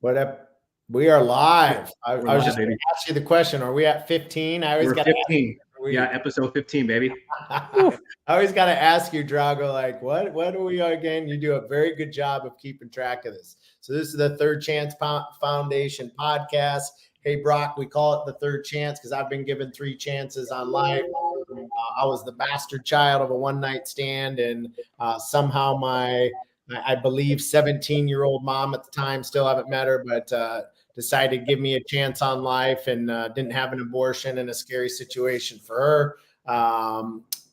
What up? We are live. I We're was live, just going baby. to ask you the question. Are we at 15? I always We're got to 15. ask. Yeah, episode 15, baby. I always got to ask you, Drago, like, what are we again? You do a very good job of keeping track of this. So this is the Third Chance Foundation podcast. Hey, Brock, we call it the third chance because I've been given three chances on life. I was the bastard child of a one-night stand, and somehow I believe 17-year-old mom at the time, still haven't met her, but decided to give me a chance on life, and didn't have an abortion in a scary situation for her.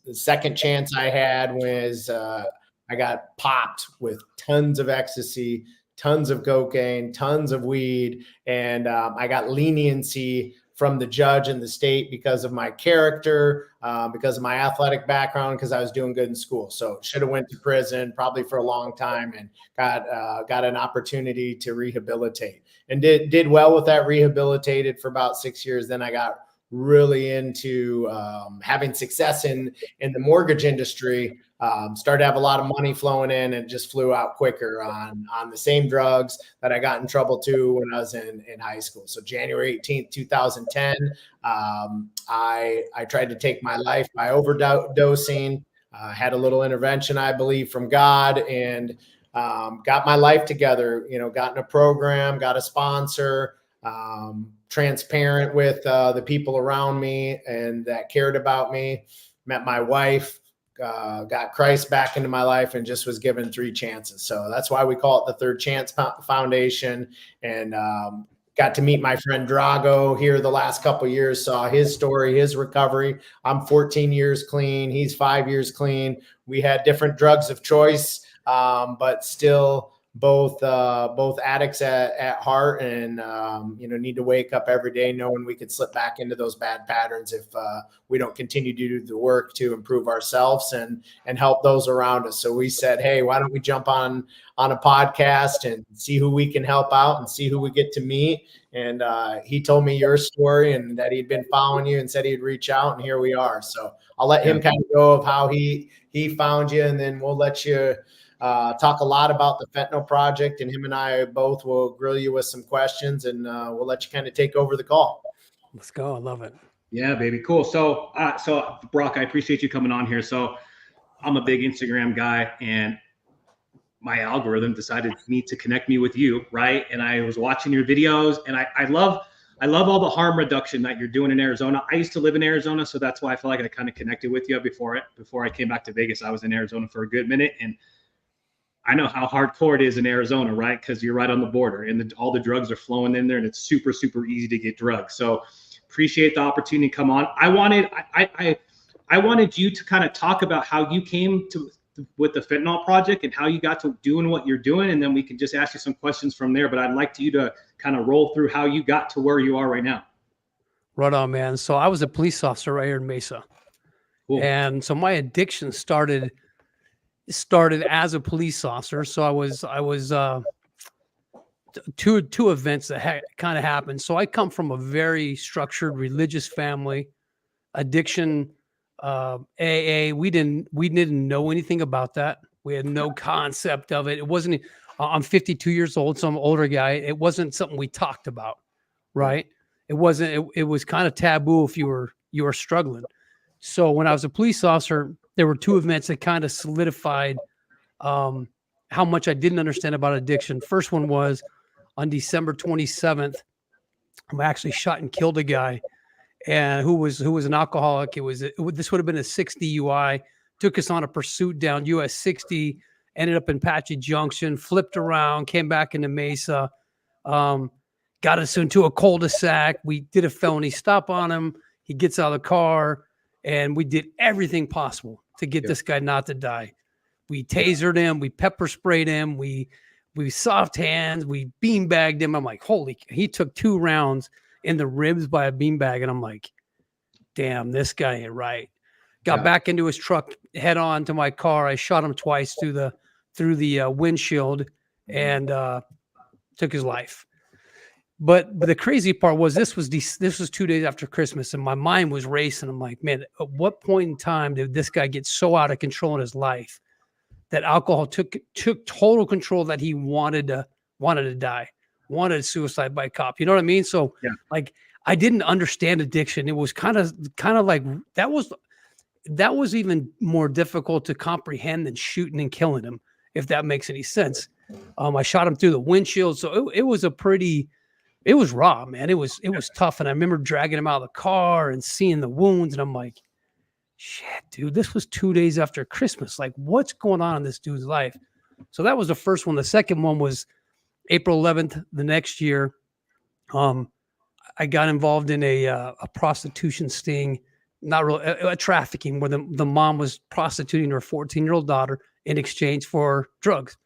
The second chance I had was I got popped with tons of ecstasy, tons of cocaine, tons of weed, and I got leniency from the judge and the state because of my character, because of my athletic background, because I was doing good in school. So should have went to prison probably for a long time, and got an opportunity to rehabilitate, and did well with that. Rehabilitated for about 6 years. Then I got really into having success in the mortgage industry. Started to have a lot of money flowing in, and just flew out quicker on the same drugs that I got in trouble to when I was in high school. So January 18th, 2010, I tried to take my life by overdosing. Had a little intervention, I believe, from God, and got my life together. Got in a program, got a sponsor, transparent with the people around me and that cared about me. Met my wife, got Christ back into my life, and just was given three chances. So that's why we call it the Third Chance Foundation. And got to meet my friend Drago here the last couple of years, saw his story, his recovery. I'm 14 years clean. He's 5 years clean. We had different drugs of choice, but still both addicts at heart, and need to wake up every day knowing we could slip back into those bad patterns if we don't continue to do the work to improve ourselves and help those around us. So we said, hey, why don't we jump on a podcast and see who we can help out and see who we get to meet. And he told me your story and that he'd been following you and said he'd reach out, and here we are. So I'll let him kind of go of how he found you, and then we'll let you talk a lot about the Fentanyl Project, and him and I both will grill you with some questions, and we'll let you kind of take over the call. Let's go. I love it. Yeah, baby. Cool. So Brock, I appreciate you coming on here. So I'm a big Instagram guy, and my algorithm decided to connect me with you, right? And I was watching your videos, and I love all the harm reduction that you're doing in Arizona. I used to live in Arizona, so that's why I feel like I kind of connected with you before I came back to Vegas. I was in Arizona for a good minute, and I know how hardcore it is in Arizona, right? Because you're right on the border, and all the drugs are flowing in there, and it's super, super easy to get drugs. So appreciate the opportunity to come on. I wanted you to kind of talk about how you came with the Fentanyl Project and how you got to doing what you're doing, and then we can just ask you some questions from there. But I'd like you to kind of roll through how you got to where you are right now. Right on, man. So I was a police officer right here in Mesa. Cool. And so my addiction started as a police officer. So I was two events that kind of happened. So I come from a very structured religious family. Addiction, AA, we didn't know anything about that. We had no concept of it. It wasn't. I'm 52 years old, so I'm an older guy. It wasn't something we talked about, right? It wasn't. It was kind of taboo if you were struggling. So when I was a police officer, there were two events that kind of solidified how much I didn't understand about addiction. First one was on December 27th. I actually shot and killed a guy, and who was an alcoholic. This would have been a 6 DUI. Took us on a pursuit down US 60. Ended up in Apache Junction. Flipped around. Came back into Mesa. Got us into a cul-de-sac. We did a felony stop on him. He gets out of the car, and we did everything possible to get this guy not to die. We tasered him. We pepper sprayed him. We soft hands. We beanbagged him. I'm like, he took 2 rounds in the ribs by a beanbag. And I'm like, damn, this guy ain't right. Got back into his truck, head on to my car. I shot him twice through the windshield, and took his life. But the crazy part was this was 2 days after Christmas, and my mind was racing. I'm like, man, at what point in time did this guy get so out of control in his life that alcohol took total control, that he wanted to die? wanted suicide by cop. You know what I mean? So Yeah. like I didn't understand addiction. It was kind of like that was even more difficult to comprehend than shooting and killing him, if that makes any sense. I shot him through the windshield. So it was it was raw, man. It was tough. And I remember dragging him out of the car and seeing the wounds. And I'm like, shit, dude, this was 2 days after Christmas. Like, what's going on in this dude's life? So that was the first one. The second one was April 11th, the next year. I got involved in a prostitution sting, not really a trafficking, where the mom was prostituting her 14-year-old daughter in exchange for drugs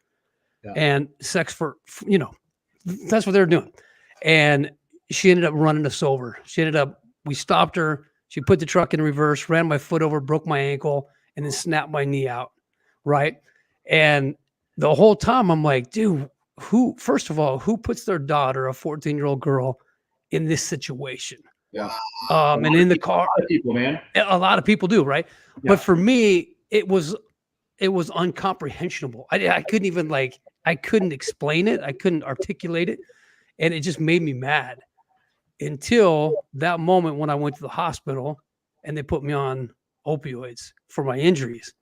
and sex for, that's what they were doing. And she ended up running us over. We stopped her. She put the truck in reverse, ran my foot over, broke my ankle, and then snapped my knee out. Right. And the whole time I'm like, dude, first of all, who puts their daughter, a 14-year-old girl, in this situation? Yeah. And in the car, a lot of people, man. A lot of people do. Right. Yeah. But for me, it was incomprehensible. I couldn't even I couldn't explain it. I couldn't articulate it. And it just made me mad until that moment when I went to the hospital and they put me on opioids for my injuries.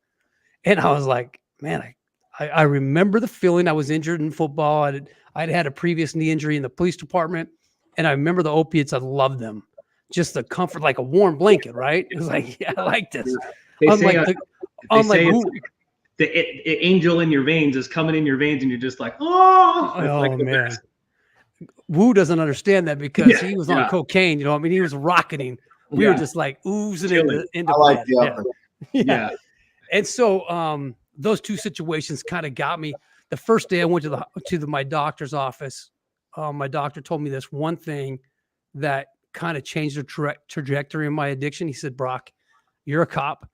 And I was like, man, I remember the feeling. I was injured in football. I'd had a previous knee injury in the police department. And I remember the opiates. I loved them. Just the comfort, like a warm blanket, right? It was like, yeah, I like this. The angel in your veins is coming in your veins, and you're just like, oh man. Best. Wu doesn't understand that because he was on cocaine. I mean, he was rocketing. We were just like oozing into I like the upper. Yeah. And so those two situations kind of got me. The first day I went to my doctor's office, my doctor told me this one thing that kind of changed the trajectory of my addiction. He said, Brock, you're a cop.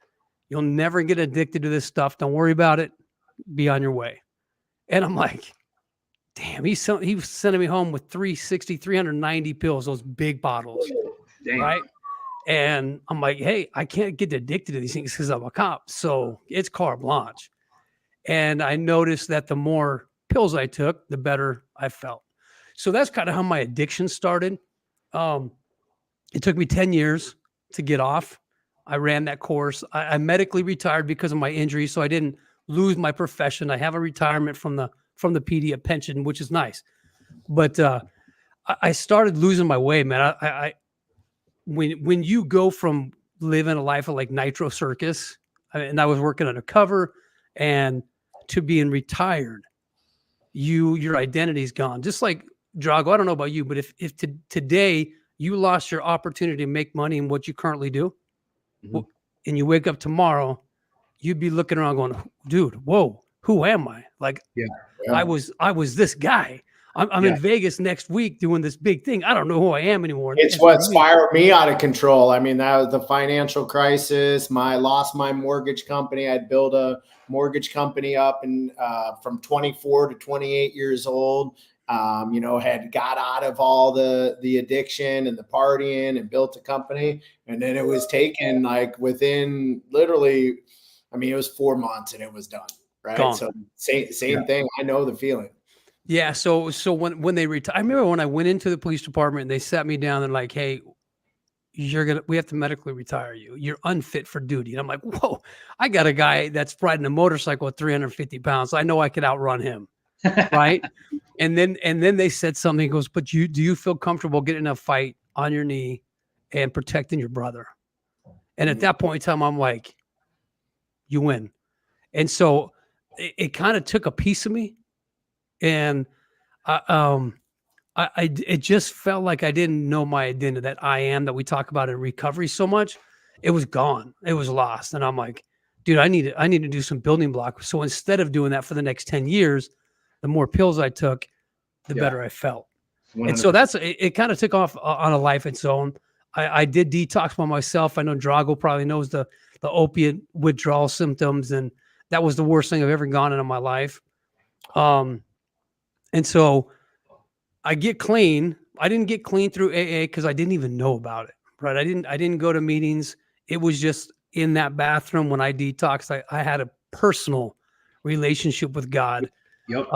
You'll never get addicted to this stuff. Don't worry about it. Be on your way. And I'm like, damn, he was sending me home with 390 pills, those big bottles. Damn. Right? And I'm like, hey, I can't get addicted to these things because I'm a cop. So it's carte blanche. And I noticed that the more pills I took, the better I felt. So that's kind of how my addiction started. It took me 10 years to get off. I ran that course. I medically retired because of my injury, so I didn't lose my profession. I have a retirement from the PD, a pension, which is nice. But I started losing my way, man. When you go from living a life of like Nitro Circus, and I was working undercover, and to being retired, your identity's gone. Just like Drago, I don't know about you, but if today you lost your opportunity to make money in what you currently do, and you wake up tomorrow, you'd be looking around going, dude, whoa, who am I? Like, I was this guy. I'm in Vegas next week doing this big thing. I don't know who I am anymore. It's what spiraled me out of control. I mean, that was the financial crisis. I lost my mortgage company. I'd built a mortgage company up and from 24 to 28 years old. Had got out of all the addiction and the partying and built a company. And then it was taken like within literally, it was 4 months and it was done. Right. Gone. So same thing. I know the feeling. Yeah. So when they retired, I remember when I went into the police department and they sat me down and like, hey, we have to medically retire you. You're unfit for duty. And I'm like, whoa, I got a guy that's riding a motorcycle at 350 pounds. I know I could outrun him. Right. And then they said something. He goes, but do you feel comfortable getting in a fight on your knee and protecting your brother? And at that point in time, I'm like, you win. And so it kind of took a piece of me. And it just felt like I didn't know my identity, that I am that we talk about in recovery so much. It was gone. It was lost. And I'm like, dude, I need to do some building blocks. So instead of doing that for the next 10 years, the more pills I took, the better I felt. 100%. And so it kind of took off on a life of its own. I did detox by myself. I know Drago probably knows the opiate withdrawal symptoms, and that was the worst thing I've ever gone into my life. And so I get clean. I didn't get clean through AA because I didn't even know about it. Right? I didn't go to meetings. It was just in that bathroom when I detoxed. I had a personal relationship with God. Yep.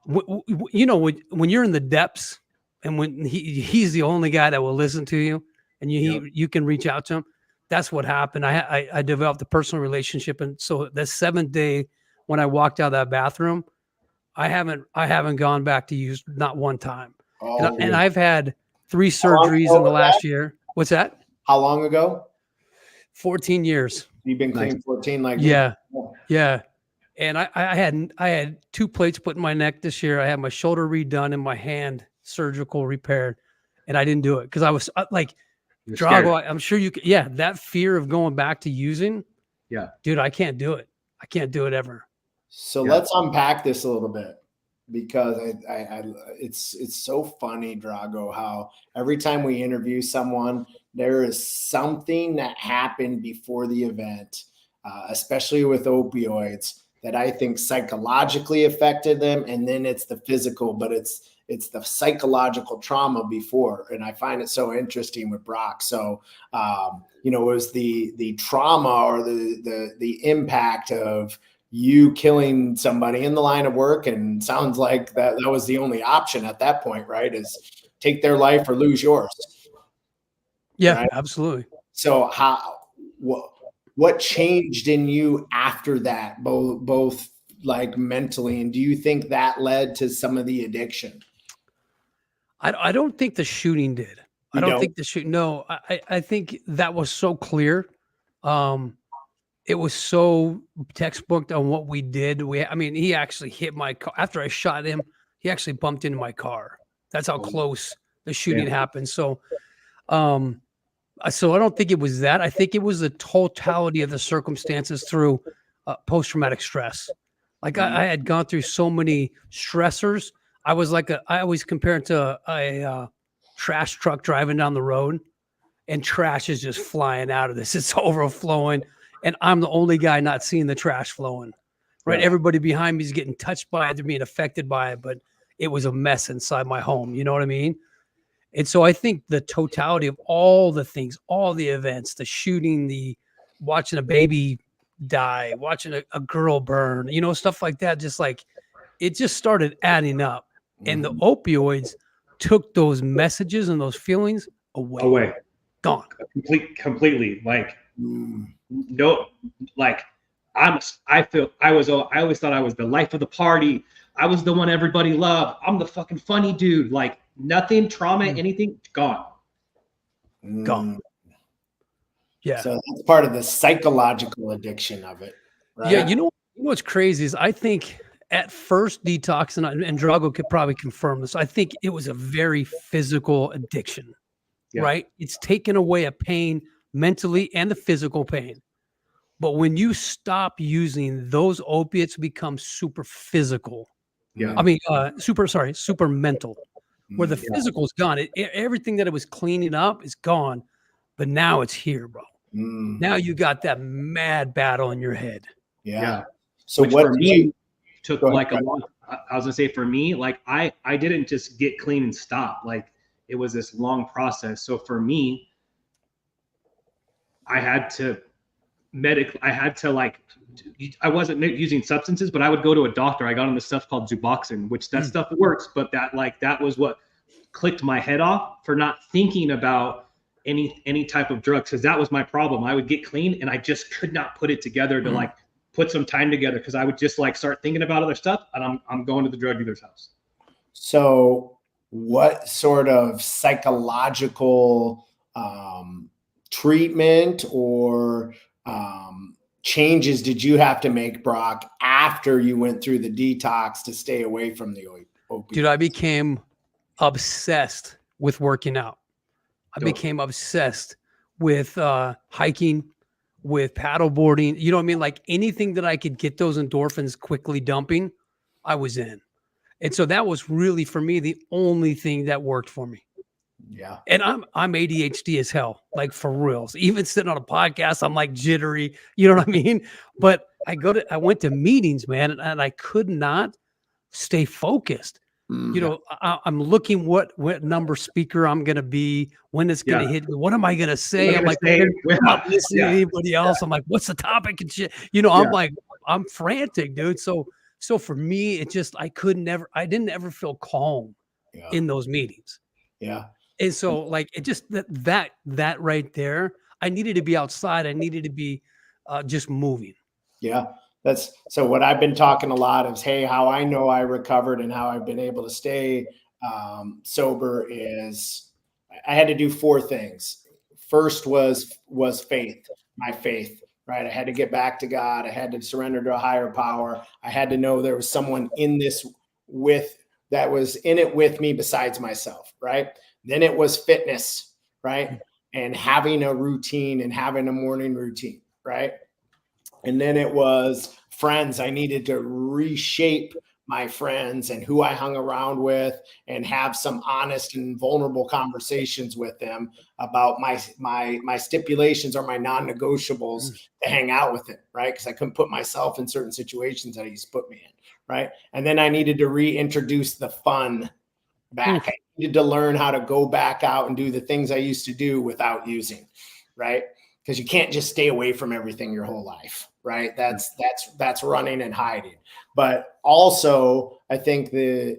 You know, when you're in the depths and when he's the only guy that will listen to you and you can reach out to him. That's what happened. I developed a personal relationship. And so the 7th day when I walked out of that bathroom, I haven't gone back to use not one time. Oh, And I've had 3 How long surgeries ago in the was last that? year. What's that? How long ago? 14 years. You've been clean Nice. 14 like Yeah. me? Yeah. And I had 2 plates put in my neck this year. I had my shoulder redone and my hand surgical repaired. And I didn't do it because I was like, You're Drago, scared. I'm sure you could. Yeah. That fear of going back to using. Yeah. Dude, I can't do it. I can't do it ever. So Yeah. let's unpack this a little bit because it's so funny, Drago, how every time we interview someone, there is something that happened before the event, especially with opioids, that I think psychologically affected them, and then it's the physical, but it's the psychological trauma before, and I find it so interesting with Brock. So, it was the trauma or the impact of you killing somebody in the line of work, and sounds like that was the only option at that point, right? Is take their life or lose yours. Yeah, right? absolutely. So what changed in you after that, both like mentally, and do you think that led to some of the addiction? I don't think the shooting did. I don't think the shoot. No, I think that was so clear. It was so textbook on what we did. He actually hit my car after I shot him. He actually bumped into my car. That's how close the shooting happened. So I don't think it was that. I think it was the totality of the circumstances through post-traumatic stress. Like I had gone through so many stressors. I always compare it to a trash truck driving down the road, and trash is just flying out of this. It's overflowing, and I'm the only guy not seeing the trash flowing. Right? Yeah. Everybody behind me is getting touched by it. They're being affected by it, but it was a mess inside my home. You know what I mean? And so I think the totality of all the things, all the events, the shooting, the watching a baby die, watching a girl burn, stuff like that, it just started adding up. And the opioids took those messages and those feelings away. Gone. Completely. Like, no, like I always thought I was the life of the party. I was the one everybody loved. I'm the fucking funny dude. Like nothing, trauma, anything, gone. Gone. Yeah. So that's part of the psychological addiction of it. Right? Yeah. You know what's crazy is I think at first detox, and Drago could probably confirm this, I think it was a very physical addiction, right? It's taken away a pain mentally and the physical pain. But when you stop using, those opiates become super physical. Yeah. Super mental, where the physical is gone. Everything that it was cleaning up is gone, but now it's here, bro. Now you got that mad battle in your head. Yeah. So which what for me took like a long, I was gonna say for me, like I didn't just get clean and stop. Like it was this long process. So for me, I had to I wasn't using substances, but I would go to a doctor. I got on this stuff called Suboxone, which that stuff works, but that was what clicked my head off for not thinking about any type of drugs, because that was my problem. I would get clean and I just could not put it together to like put some time together, because I would just like start thinking about other stuff, and I'm going to the drug dealer's house. So what sort of psychological treatment or changes did you have to make, Brock, after you went through the detox to stay away from the opioids? Dude, I became obsessed with working out. I became obsessed with hiking, with paddleboarding. You know what I mean? Like anything that I could get those endorphins quickly dumping, I was in. And so that was really, for me, the only thing that worked for me. Yeah. And I'm ADHD as hell, like for reals. Even sitting on a podcast, I'm like jittery. You know what I mean? But I went to meetings, man, and I could not stay focused. You know, I'm looking what number speaker I'm going to be, when it's going to hit me. What am I going to say? I'm like, I'm not listening to anybody else. I'm like, what's the topic and shit? You know, I'm like, I'm frantic, dude. So So for me, it just, I didn't ever feel calm Yeah. in those meetings. Yeah. And so like, it just, that right there, I needed to be outside. I needed to be just moving. Yeah. That's so what I've been talking a lot is, hey, how I know I recovered and how I've been able to stay sober is I had to do 4 things. First was faith, my faith, right? I had to get back to God. I had to surrender to a higher power. I had to know there was someone in this that was in it with me besides myself, right? Then it was fitness, right? And having a routine and having a morning routine, right? And then it was friends. I needed to reshape my friends and who I hung around with and have some honest and vulnerable conversations with them about my stipulations or my non-negotiables to hang out with them, right? Because I couldn't put myself in certain situations that he used to put me in, right? And then I needed to reintroduce the fun back. I needed to learn how to go back out and do the things I used to do without using, right? Because you can't just stay away from everything your whole life, right? That's running and hiding. But also, I think the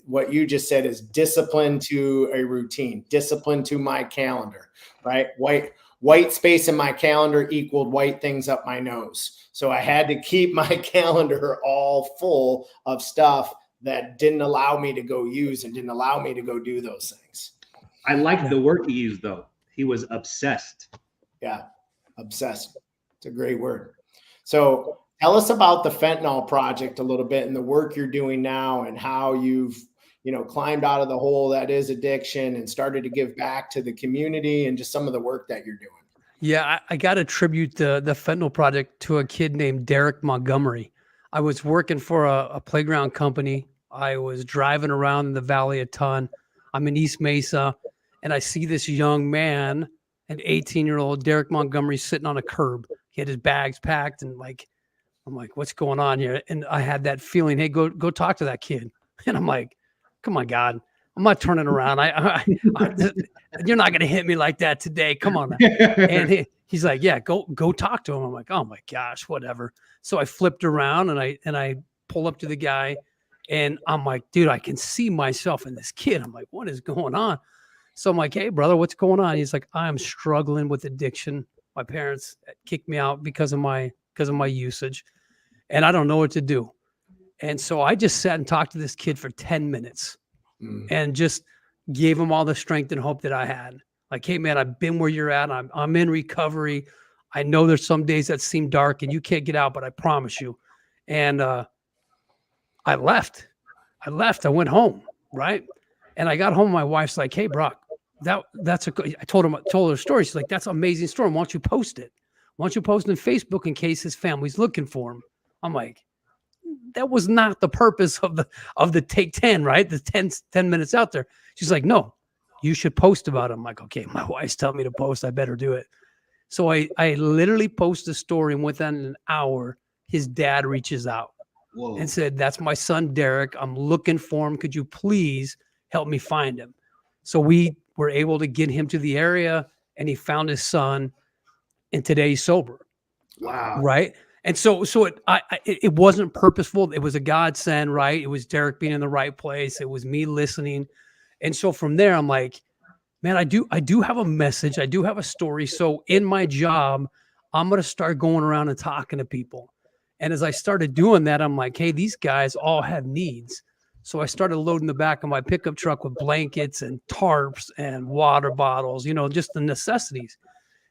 what you just said is discipline to a routine, discipline to my calendar, right? White space in my calendar equaled white things up my nose. So I had to keep my calendar all full of stuff that didn't allow me to go use and didn't allow me to go do those things. I like the word he used though. He was obsessed. Yeah, obsessed. It's a great word. So tell us about the Fentanyl Project a little bit and the work you're doing now and how you've, climbed out of the hole that is addiction and started to give back to the community and just some of the work that you're doing. Yeah, I got to attribute the Fentanyl Project to a kid named Derek Montgomery. I was working for a playground company. I was driving around in the valley a ton. I'm in East Mesa, and I see this young man, an 18-year-old Derek Montgomery, sitting on a curb. He had his bags packed, and I'm like, what's going on here? And I had that feeling, hey, go talk to that kid. And I'm like, come on, God, I'm not turning around. You're not gonna hit me like that today. Come on. And he's like, yeah, go talk to him. I'm like, oh my gosh, whatever. So I flipped around and I pull up to the guy, and I'm like, dude, I can see myself in this kid. I'm like, what is going on? So I'm like, hey, brother, what's going on? He's like, I'm struggling with addiction. My parents kicked me out because of my usage, and I don't know what to do. And so I just sat and talked to this kid for 10 minutes and just gave him all the strength and hope that I had. Like, hey, man, I've been where you're at. I'm in recovery. I know there's some days that seem dark and you can't get out, but I promise you. And I left. I went home, right? And I got home. My wife's like, hey, Brock, I told her a story. She's like, that's an amazing story. Why don't you post it? Why don't you post it on Facebook in case his family's looking for him? I'm like, that was not the purpose of the take 10, right? The 10 minutes out there. She's like, no, you should post about him. I'm like, okay, my wife's telling me to post. I better do it. So I literally post a story, and within an hour, his dad reaches out and said, that's my son, Derek. I'm looking for him. Could you please help me find him? So we were able to get him to the area, and he found his son, and today he's sober. Wow. Right. And so it wasn't purposeful. It was a godsend, right? It was Derek being in the right place. It was me listening. And so from there, I'm like, man, I do have a message. I do have a story. So in my job, I'm going to start going around and talking to people. And as I started doing that, I'm like, hey, these guys all have needs. So I started loading the back of my pickup truck with blankets and tarps and water bottles, just the necessities.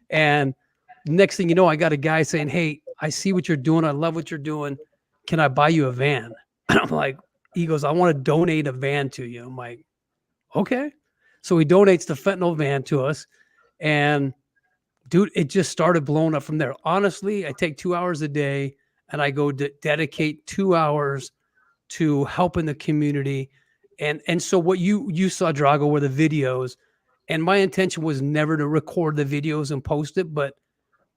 And next thing you know, I got a guy saying, hey, I see what you're doing. I love what you're doing. Can I buy you a van? And I'm like, he goes, I want to donate a van to you. I'm like, okay. So he donates the fentanyl van to us. And dude, it just started blowing up from there. Honestly, I take 2 hours a day and I go dedicate 2 hours to helping the community. And so what you saw, Drago, were the videos. And my intention was never to record the videos and post it, but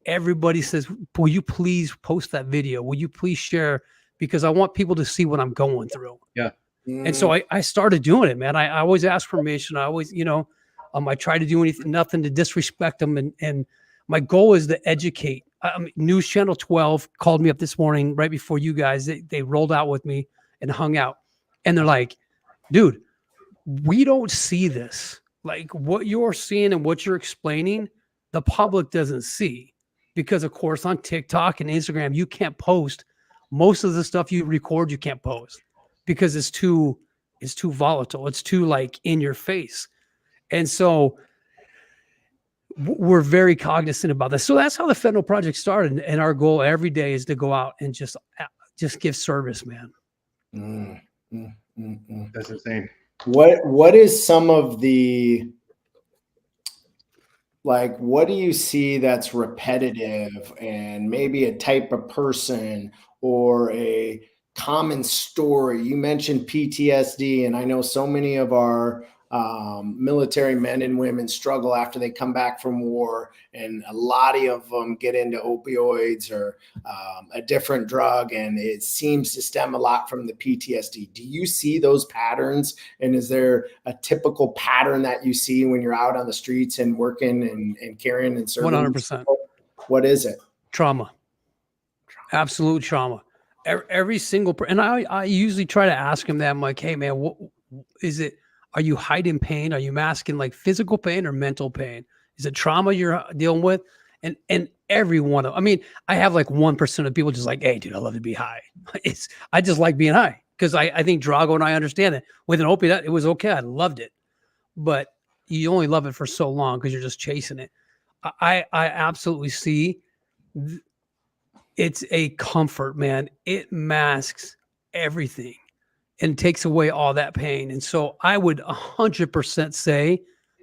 everybody says, will you please post that video? Will you please share? Because I want people to see what I'm going through. Yeah. And so I started doing it, man. I always ask permission. I always, I try to do nothing to disrespect them. And my goal is to educate. I mean, News Channel 12 called me up this morning right before you guys. They rolled out with me and hung out. And they're like, dude, we don't see this. Like what you're seeing and what you're explaining, the public doesn't see. Because, of course, on TikTok and Instagram, you can't post. Most of the stuff you record, you can't post because it's too volatile. It's too like in your face. And so we're very cognizant about this. So that's how the Fentanyl Project started. And our goal every day is to go out and just give service, man. That's insane. What is some of the, like, what do you see that's repetitive and maybe a type of person or a common story? You mentioned PTSD, and I know so many of our military men and women struggle after they come back from war, and a lot of them get into opioids or a different drug, and it seems to stem a lot from the PTSD. Do you see those patterns, and is there a typical pattern that you see when you're out on the streets and working and caring and serving? 100%. What is it? Trauma. Absolute trauma. Every single and I usually try to ask him that. I'm like, hey man, what is it? Are you hiding pain? Are you masking like physical pain or mental pain? Is it trauma you're dealing with? And every one of, I mean, I have like 1% of people just like, hey, dude, I love to be high. I just like being high because I think Drago and I understand it. With an opiate, it was okay. I loved it, but you only love it for so long because you're just chasing it. I absolutely see. It's a comfort, man. It masks everything and takes away all that pain. And so I would 100% say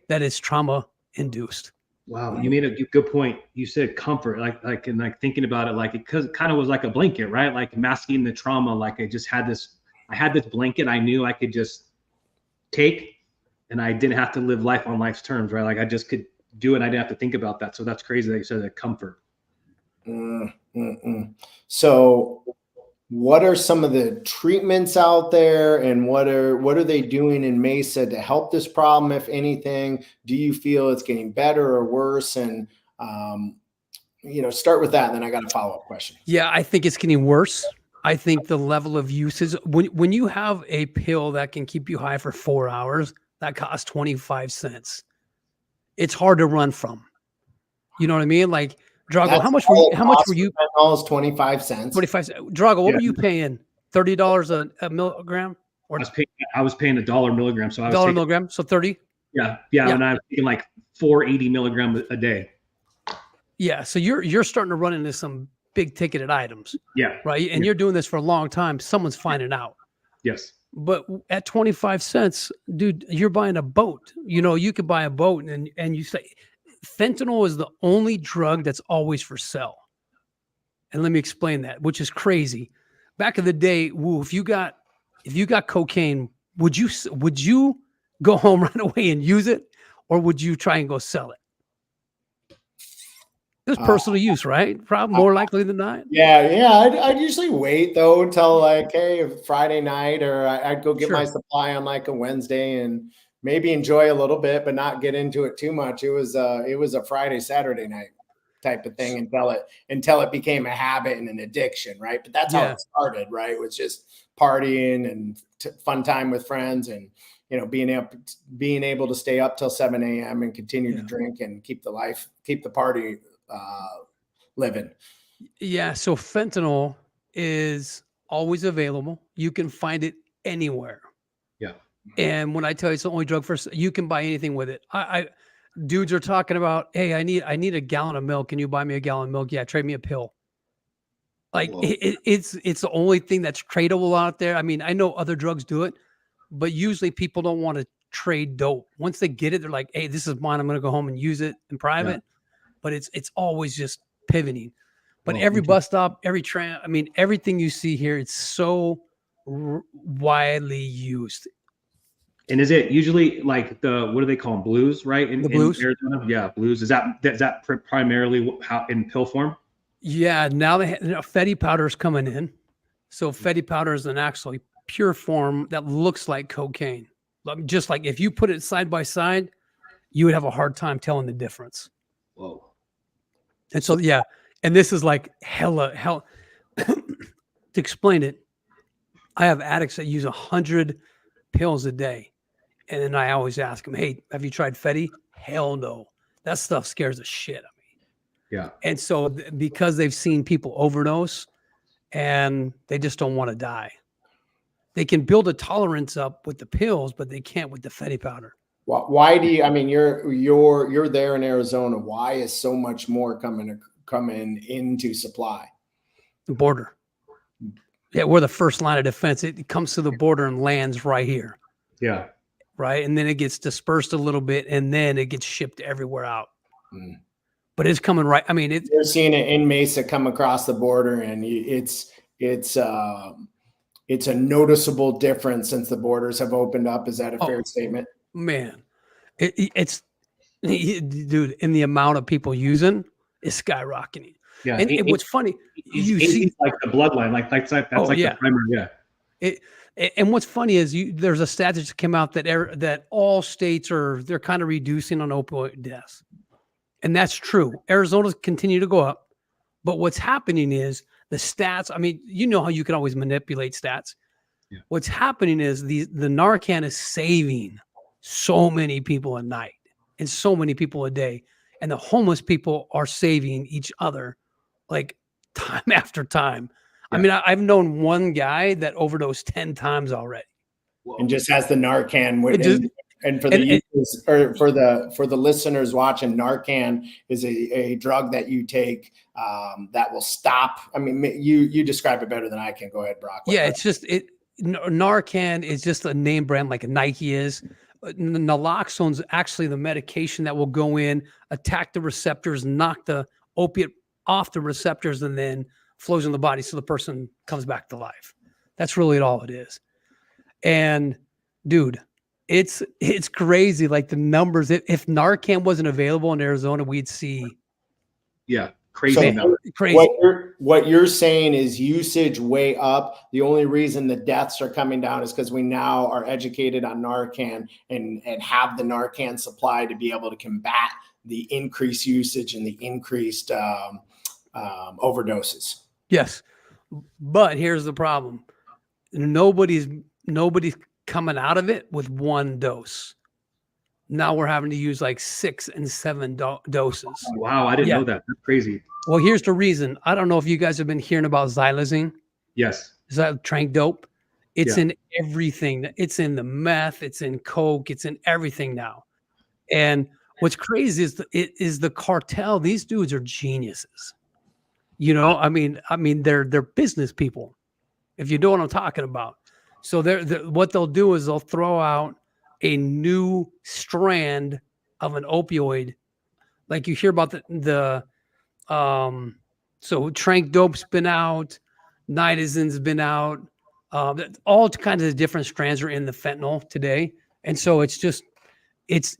that it's trauma induced. Wow, you made a good point. You said comfort, like thinking about it, like it kind of was like a blanket, right? Like masking the trauma. Like I had this blanket I knew I could just take, and I didn't have to live life on life's terms, right? Like I just could do it. I didn't have to think about that. So that's crazy that you said that comfort. So what are some of the treatments out there, and what are they doing in Mesa to help this problem, if anything? Do you feel it's getting better or worse? And start with that, and then I got a follow-up question. Yeah, I think it's getting worse. I think the level of uses, when you have a pill that can keep you high for 4 hours, that costs 25 cents. It's hard to run from. You know what I mean? Like, Drago, how much were you? Fentanyl is 25 cents. 25 cents. Drago, what were you paying? $30 a milligram? Or I was paying $1 milligram. So I was $1 milligram. So 30. Yeah. And I was taking like 480 milligrams a day. Yeah. So you're starting to run into some big ticketed items. Yeah. Right. And you're doing this for a long time. Someone's finding out. Yes. But at 25 cents, dude, you're buying a boat. You could buy a boat and you say fentanyl is the only drug that's always for sale. And let me explain that, which is crazy. Back in the day, if you got cocaine, would you go home right away and use it, or would you try and go sell it? It was personal use, right? Probably more likely than not. Yeah. I'd usually wait though until like, hey, Friday night, or I'd go get my supply on like a Wednesday and maybe enjoy a little bit, but not get into it too much. It was a Friday, Saturday night type of thing until it became a habit and an addiction, right? But that's how it started, right? It was just partying and fun time with friends, and being able to stay up till 7 a.m. and continue to drink and keep the party living. Yeah. So fentanyl is always available. You can find it anywhere. Yeah. And when I tell you it's the only drug you can buy anything with it. Dudes are talking about, hey, I need a gallon of milk. Can you buy me a gallon of milk? Yeah, trade me a pill. Like it's the only thing that's tradable out there. I mean, I know other drugs do it, but usually people don't want to trade dope. Once they get it, they're like, hey, this is mine. I'm going to go home and use it in private. Yeah. But it's always just pivoting. But every bus stop, every tram, I mean, everything you see here, it's so widely used. And is it usually like what do they call them? Blues, right? In Arizona? Yeah, blues. Is that primarily how in pill form? Yeah. Now Fetty powder is coming in. So Fetty powder is an actually pure form that looks like cocaine. Just like if you put it side by side, you would have a hard time telling the difference. Whoa. And so, yeah, And this is like hell. To explain it, I have addicts that use 100 pills a day. And then I always ask them, hey, have you tried Fetty? Hell no. That stuff scares the shit out of me. Yeah. And so because they've seen people overdose and they just don't want to die. They can build a tolerance up with the pills, but they can't with the Fetty powder. Why do you, I mean, you're there in Arizona. Why is so much more coming into supply? The border. Yeah, we're the first line of defense. It comes to the border and lands right here. Yeah. Right. And then it gets dispersed a little bit and then it gets shipped everywhere out. But it's coming right. I mean, you're seeing it in Mesa come across the border, and it's a noticeable difference since the borders have opened up. Is that a fair statement? Man, it's dude, in the amount of people using is skyrocketing. Yeah. And what's funny, you see like the bloodline, that's like the primary. Yeah. And what's funny is there's a stat that came out that all states they're kind of reducing on opioid deaths. And that's true. Arizona's continue to go up. But what's happening is the stats, I mean, you know how you can always manipulate stats. Yeah. What's happening is the Narcan is saving so many people a night and so many people a day. And the homeless people are saving each other like time after time. Yeah. I mean, I've known one guy that overdosed 10 times already. And just has the Narcan with and for the listeners watching, Narcan is a drug that you take that will stop. I mean, you describe it better than I can. Go ahead, Brock. Yeah, it's just Narcan is just a name brand like a Nike is. Naloxone is actually the medication that will go in, attack the receptors, knock the opiate off the receptors, and then flows in the body so the person comes back to life. That's really all it is. And dude, it's crazy. Like the numbers, if Narcan wasn't available in Arizona, we'd see. Yeah. Crazy. Crazy. What you're saying is usage way up. The only reason the deaths are coming down is because we now are educated on Narcan and have the Narcan supply to be able to combat the increased usage and the increased overdoses. Yes. But here's the problem. Nobody's coming out of it with one dose. Now we're having to use like 6 and 7 doses. Wow, I didn't know that. That's crazy. Well, here's the reason. I don't know if you guys have been hearing about xylazine. Yes. Is that trank dope? It's in everything. It's in the meth. It's in coke. It's in everything now. And what's crazy is the cartel. These dudes are geniuses. You know, I mean, they're business people. If you know what I'm talking about. So what they'll do is they'll throw out a new strand of an opioid, like you hear about so trank dope's been out, nitazine's been out, all kinds of different strands are in the fentanyl today, and so it's just it's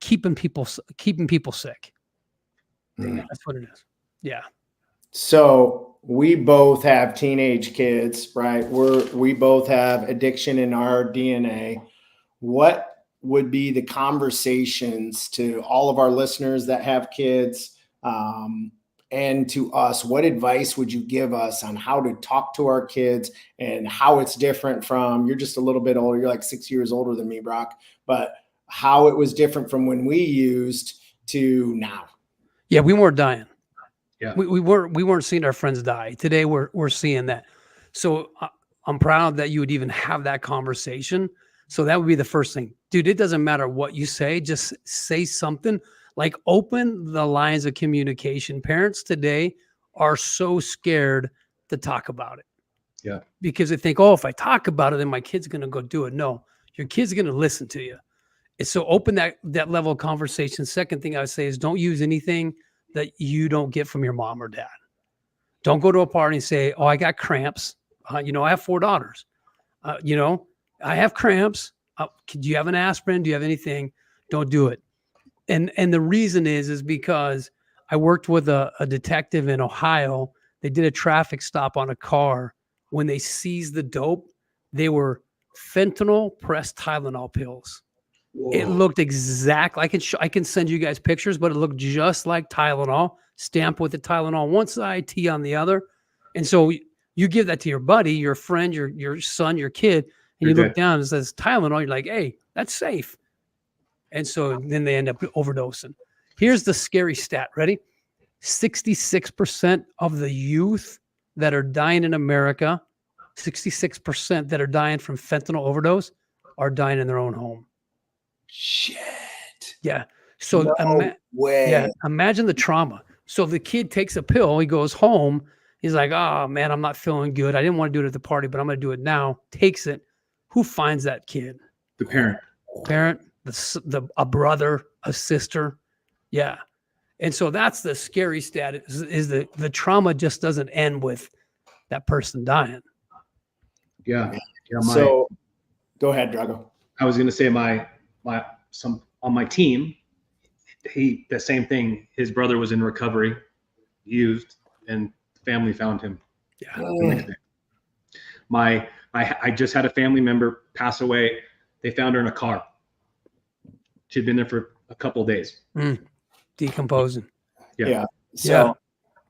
keeping people sick. That's what it is. Yeah. So we both have teenage kids, right? We both have addiction in our DNA. What would be the conversations to all of our listeners that have kids, and to us? What advice would you give us on how to talk to our kids and how it's different from, you're just a little bit older, you're like 6 years older than me, Brock, but how it was different from when we used to now? Yeah, we weren't dying. Yeah, we weren't seeing our friends die. Today we're seeing that. So I'm proud that you would even have that conversation. So that would be the first thing, dude. It doesn't matter what you say, just say something. Like open the lines of communication. Parents today are so scared to talk about it. Yeah, because they think, oh, if I talk about it, then my kid's gonna go do it. No, your kid's gonna listen to you. And so open that level of conversation. Second thing I would say is don't use anything that you don't get from your mom or dad. Don't go to a party and say, oh, I got cramps. I have 4 daughters. I have cramps. Do you have an aspirin? Do you have anything? Don't do it. And the reason is because I worked with a detective in Ohio. They did a traffic stop on a car. When they seized the dope, they were fentanyl pressed Tylenol pills. Whoa. It looked exact. I can send you guys pictures, but it looked just like Tylenol, stamp with the Tylenol on one side, T on the other. And so you give that to your buddy, your friend, your son, your kid, and You're you look dead. down and it says Tylenol. You're like, hey, that's safe. And so then they end up overdosing. Here's the scary stat. Ready? 66% of the youth that are dying in America, 66% that are dying from fentanyl overdose are dying in their own home. Shit. Yeah. So No way. yeah, imagine the trauma. So the kid takes a pill, he goes home, he's like, oh man, I'm not feeling good. I didn't want to do it at the party, but I'm going to do it now. Takes it. Who finds that kid? The parent. Parent, a brother, a sister. Yeah. And so that's the scary stat is the trauma just doesn't end with that person dying. Yeah. Yeah. So go ahead, Drago. I was going to say some on my team, the same thing. His brother was in recovery, used, and family found him. Yeah. The next day. I just had a family member pass away. They found her in a car. She'd been there for a couple of days. Decomposing. Yeah. So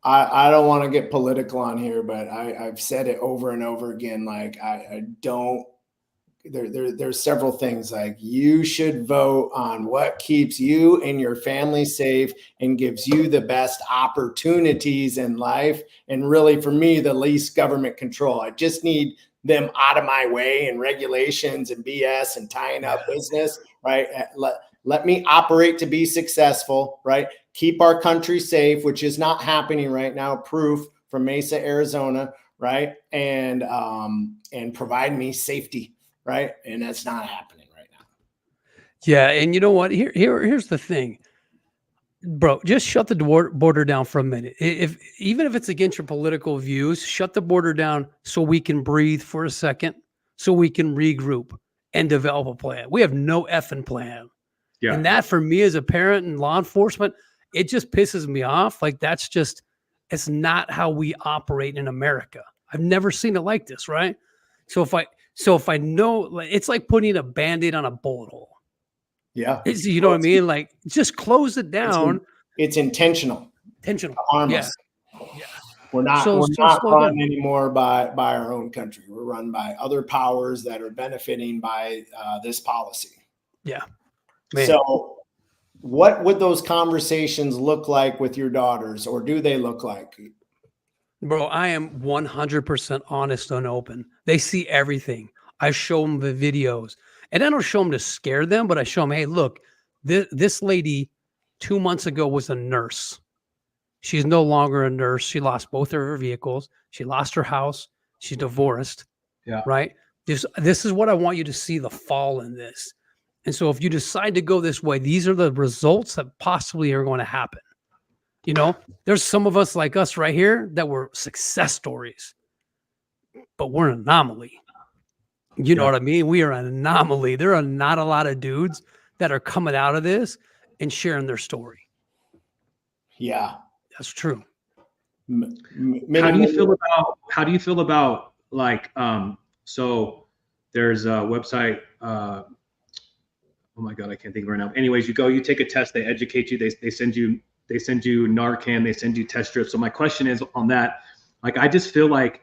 I don't want to get political on here, but I've said it over and over again. Like I don't. There's several things. Like you should vote on what keeps you and your family safe and gives you the best opportunities in life. And really, for me, the least government control. I just need them out of my way and regulations and BS and tying up business. Right. Let me operate to be successful. Right. Keep our country safe, which is not happening right now. Proof from Mesa, Arizona. Right. And provide me safety. Right. And that's not happening right now. Yeah. And you know what? Here's the thing, bro, just shut the border down for a minute. Even if it's against your political views, shut the border down so we can breathe for a second, so we can regroup and develop a plan. We have no effing plan. Yeah. And that for me as a parent and law enforcement, it just pisses me off. Like it's not how we operate in America. I've never seen it like this. Right. So if I know, it's like putting a Band-Aid on a bullet hole. Yeah. You know what I mean? Like just close it down. It's intentional. Harm us. Yeah. We're not run anymore by our own country. We're run by other powers that are benefiting by this policy. Yeah. Man. So what would those conversations look like with your daughters, or do they look like? Bro, I am 100% honest and open. They see everything. I show them the videos, and I don't show them to scare them, but I show them, hey, look, this lady 2 months ago was a nurse. She's no longer a nurse. She lost both of her vehicles. She lost her house. She's divorced. Yeah. Right. This is what I want you to see, the fall in this. And so if you decide to go this way, these are the results that possibly are going to happen. You know, there's some of us like us right here that were success stories, but we're an anomaly. You know what I mean? We are an anomaly. There are not a lot of dudes that are coming out of this and sharing their story. Yeah, that's true. How do you feel about like, so there's a website, oh my God, I can't think right now. Anyways, you take a test, they educate you, they send you Narcan, they send you test strips. So my question is on that, like, I just feel like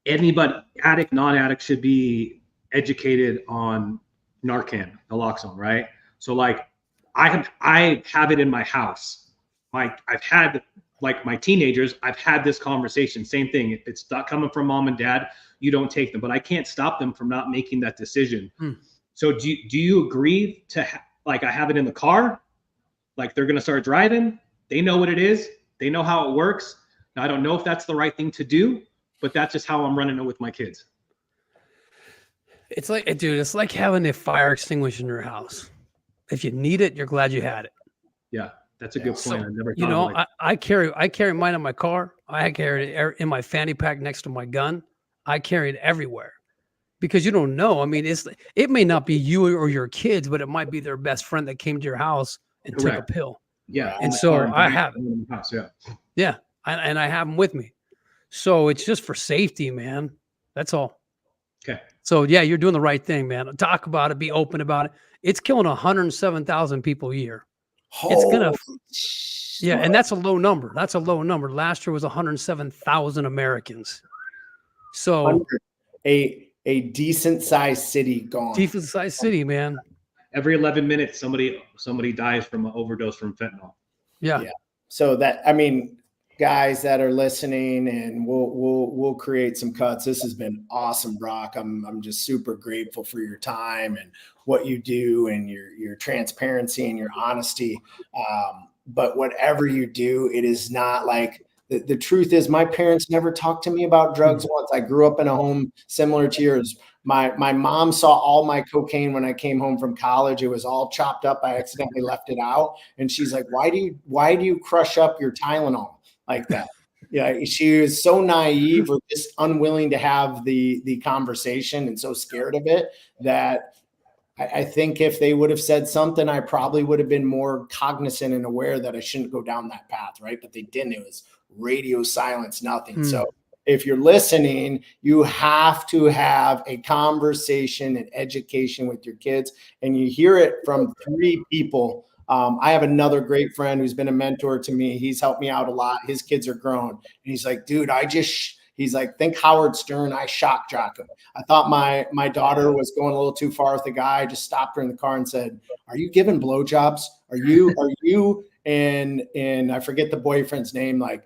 anybody, addict, non-addict, should be educated on Narcan, naloxone, right? So like, I have it in my house. I've had, like, my teenagers, I've had this conversation, same thing. If it's not coming from mom and dad, you don't take them, but I can't stop them from not making that decision. So do you agree to like, I have it in the car, like they're going to start driving. They know what it is. They know how it works. Now, I don't know if that's the right thing to do, but that's just how I'm running it with my kids. It's like, dude, it's like having a fire extinguisher in your house. If you need it, you're glad you had it. Yeah, that's a good point. So, I never thought you know, like I carry mine in my car. I carry it in my fanny pack next to my gun. I carry it everywhere because you don't know. I mean, it may not be you or your kids, but it might be their best friend that came to your house and took a pill. Yeah. And so I have it. In the house, yeah. Yeah. And I have them with me. So it's just for safety, man. That's all. Okay. So yeah, you're doing the right thing, man. Talk about it. Be open about it. It's killing 107,000 people a year. It's gonna, Holy yeah, and that's a low number. That's a low number. Last year was 107,000 Americans. So a decent sized city gone. decent sized city, man. Every 11 minutes, somebody dies from an overdose from fentanyl. Yeah. So that, I mean, guys that are listening, and we'll create some cuts. This has been awesome, Brock. I'm just super grateful for your time and what you do and your transparency and your honesty. But whatever you do, it is not like the truth is my parents never talked to me about drugs once. I grew up in a home similar to yours. My mom saw all my cocaine when I came home from college. It was all chopped up. I accidentally left it out. And she's like, why do you crush up your Tylenol like that? Yeah, she was so naive or just unwilling to have the conversation and so scared of it that I think if they would have said something, I probably would have been more cognizant and aware that I shouldn't go down that path, right? But they didn't. It was radio silence, nothing. So if you're listening, you have to have a conversation and education with your kids. And you hear it from 3 people. I have another great friend who's been a mentor to me. He's helped me out a lot. His kids are grown. And he's like, dude, he's like, think Howard Stern. I shock jock him. I thought my daughter was going a little too far with the guy. I just stopped her in the car and said, are you giving blowjobs? Are you, and I forget the boyfriend's name, like,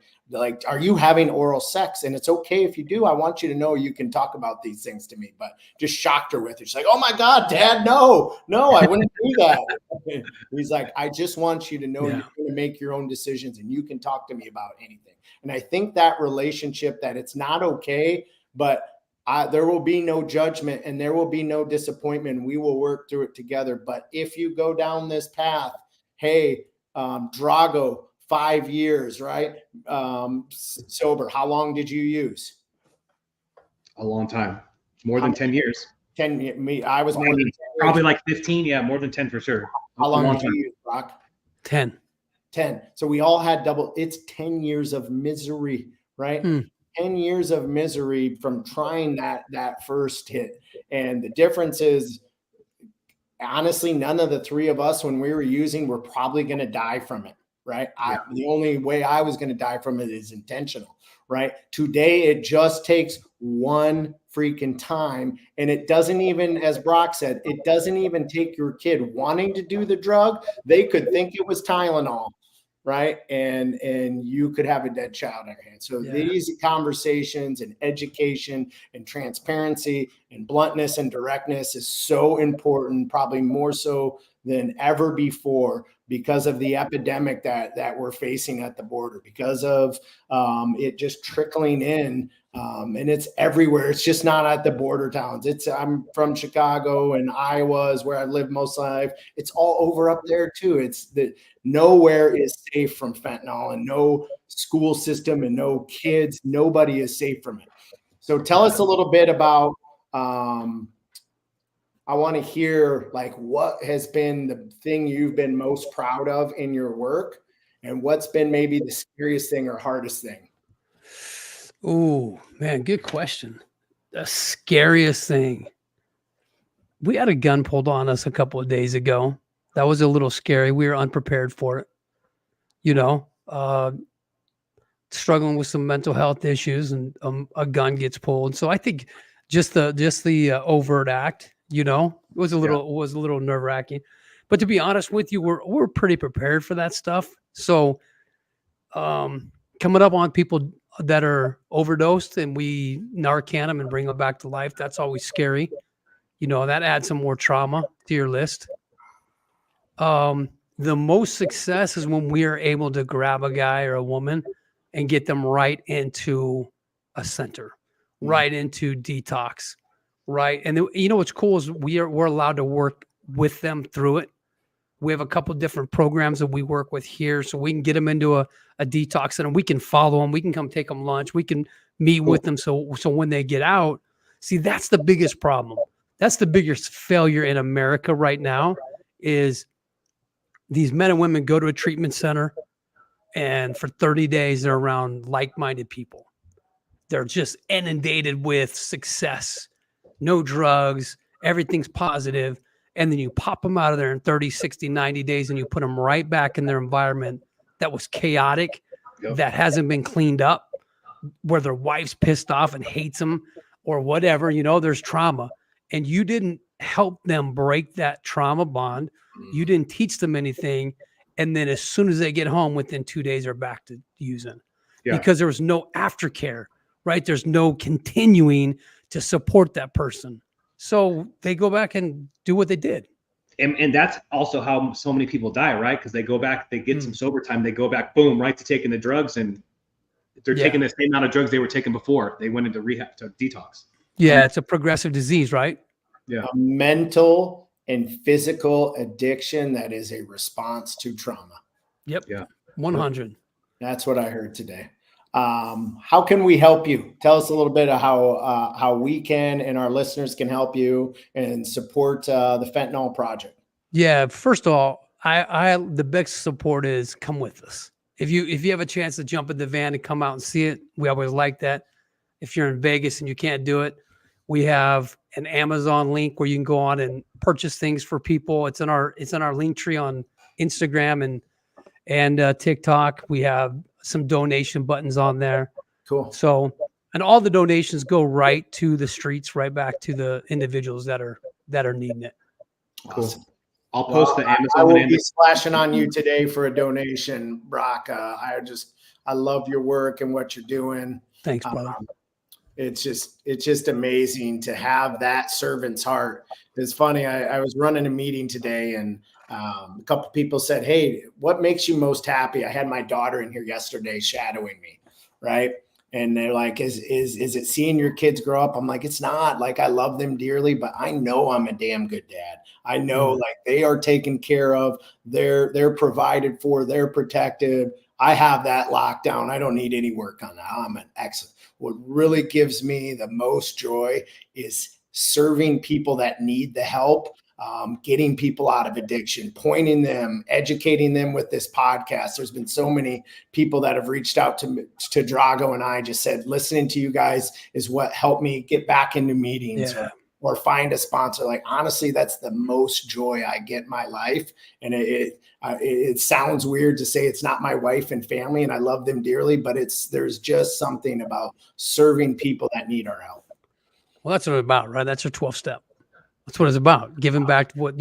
are you having oral sex? And it's okay if you do. I want you to know you can talk about these things to me, but just shocked her with it. She's like, oh my God, Dad, no, I wouldn't do that. He's like, I just want you to know you're going to make your own decisions and you can talk to me about anything. And I think that relationship, that it's not okay, but there will be no judgment and there will be no disappointment. We will work through it together. But if you go down this path, hey, Drago, 5 years, right? Sober. How long did you use? A long time, more than 10 years. 10. Me, I was more than 10 probably like 15. Yeah, more than 10 for sure. How long did you use, Brock? 10. So we all had double. It's 10 years of misery, right? 10 years of misery from trying that first hit. And the difference is, honestly, none of the 3 of us, when we were using, were probably going to die from it. Right. The only way I was going to die from it is intentional. Right. Today, it just takes one freaking time. And it doesn't even, as Brock said, it doesn't even take your kid wanting to do the drug. They could think it was Tylenol. Right. And you could have a dead child on your hands. So these conversations and education and transparency and bluntness and directness is so important, probably more so than ever before, because of the epidemic that we're facing at the border, because of it just trickling in. And it's everywhere. It's just not at the border towns. I'm from Chicago, and Iowa is where I've lived most of my life. It's all over up there too. It's that nowhere is safe from fentanyl, and no school system and no kids, nobody is safe from it. So tell us a little bit about, I want to hear, like, what has been the thing you've been most proud of in your work, and what's been maybe the scariest thing or hardest thing? Oh, man, good question. The scariest thing. We had a gun pulled on us a couple of days ago. That was a little scary. We were unprepared for it. Struggling with some mental health issues, and a gun gets pulled. So I think just the overt act, it was a little nerve-wracking. But to be honest with you, we're pretty prepared for that stuff. So coming up on people that are overdosed and we Narcan them and bring them back to life, that's always scary. That adds some more trauma to your list. The most success is when we are able to grab a guy or a woman and get them right into a center, right into detox, right? And what's cool is we're allowed to work with them through it. We have a couple of different programs that we work with here, so we can get them into a detox center. We can follow them. We can come take them lunch. We can meet with them. So when they get out, see, that's the biggest problem. That's the biggest failure in America right now, is these men and women go to a treatment center, and for 30 days, they're around like-minded people. They're just inundated with success, no drugs, everything's positive. and then you pop them out of there in 30, 60, 90 days, and you put them right back in their environment that was chaotic, that hasn't been cleaned up, where their wife's pissed off and hates them or whatever, there's trauma, and you didn't help them break that trauma bond. You didn't teach them anything. And then as soon as they get home, within 2 days, they're back to using, because there was no aftercare, right? There's no continuing to support that person. So they go back and do what they did. And that's also how so many people die, right? Because they go back, they get some sober time, they go back, boom, right to taking the drugs, and they're taking the same amount of drugs they were taking before. They went into rehab, to detox. Yeah, it's a progressive disease, right? Yeah. A mental and physical addiction that is a response to trauma. Yep. Yeah. 100. That's what I heard today. How can we help you? Tell us a little bit of how we can and our listeners can help you and support the Fentanyl Project. Yeah. First of all, the best support is come with us. If you have a chance to jump in the van and come out and see it, we always like that. If you're in Vegas and you can't do it, we have an Amazon link where you can go on and purchase things for people. It's in our link tree on Instagram and TikTok. We have some donation buttons on there. Cool. So, and all the donations go right to the streets, right back to the individials that are needing it. Awesome. Cool. I'll post the Amazon. I will be splashing on you today for a donation, Brock. I love your work and what you're doing. Thanks, brother. It's just amazing to have that servant's heart. It's funny. I was running a meeting today, and a couple people said, "Hey, what makes you most happy?" I had my daughter in here yesterday shadowing me, right? And they're like, "Is it seeing your kids grow up?" I'm like, "It's not. Like, I love them dearly, but I know I'm a damn good dad. I know like they are taken care of. They're provided for. They're protected. I have that locked down. I don't need any work on that. I'm an excellent." What really gives me the most joy is serving people that need the help, getting people out of addiction, pointing them, educating them with this podcast. There's been so many people that have reached out to Drago and I, just said, listening to you guys is what helped me get back into meetings or find a sponsor. Like, honestly, that's the most joy I get in my life. And it sounds weird to say it's not my wife and family, and I love them dearly, but there's just something about serving people that need our help. Well, that's what it's about, right? That's your 12th step. That's what it's about. Giving back to what,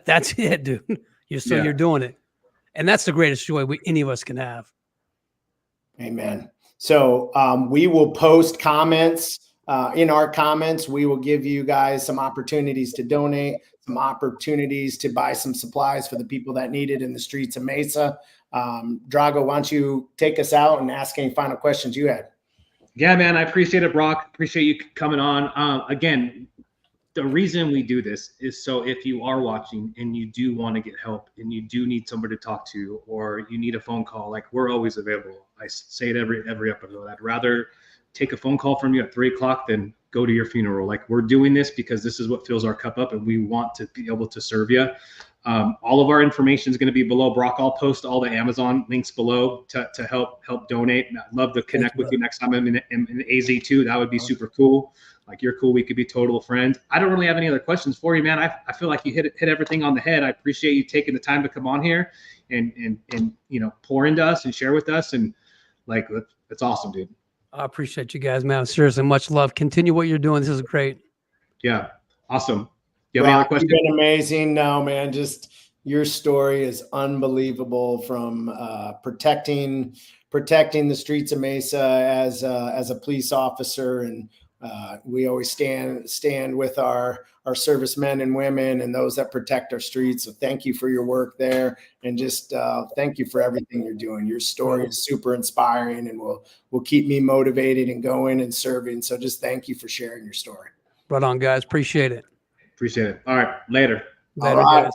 that's it, dude. You're doing it. And that's the greatest joy any of us can have. Amen. So we will post comments. In our comments, we will give you guys some opportunities to donate, some opportunities to buy some supplies for the people that need it in the streets of Mesa. Drago, why don't you take us out and ask any final questions you had? Yeah, man, I appreciate it, Brock. Appreciate you coming on. Again, the reason we do this is so if you are watching and you do want to get help and you do need somebody to talk to, or you need a phone call, like, we're always available. I say it every episode. I'd rather take a phone call from you at 3 o'clock than go to your funeral. Like, we're doing this because this is what fills our cup up, and we want to be able to serve you. All of our information is going to be below. Brock, I'll post all the Amazon links below to help donate. And I'd love to connect with you next time I'm in AZ too. That would be super cool. Like, you're cool. We could be total friends. I don't really have any other questions for you, man. I feel like you hit everything on the head. I appreciate you taking the time to come on here and pour into us and share with us. And like, it's awesome, dude. I appreciate you guys, man. Seriously, much love. Continue what you're doing. This is great. Yeah. Awesome. You have any other questions? You've been amazing. No, man, just your story is unbelievable, from protecting the streets of Mesa as a police officer. And we always stand with our servicemen and women and those that protect our streets. So thank you for your work there, and just thank you for everything you're doing. Your story is super inspiring, and will keep me motivated and going and serving. So just thank you for sharing your story. Right on, guys. Appreciate it. Appreciate it. All right. Later. Later, guys.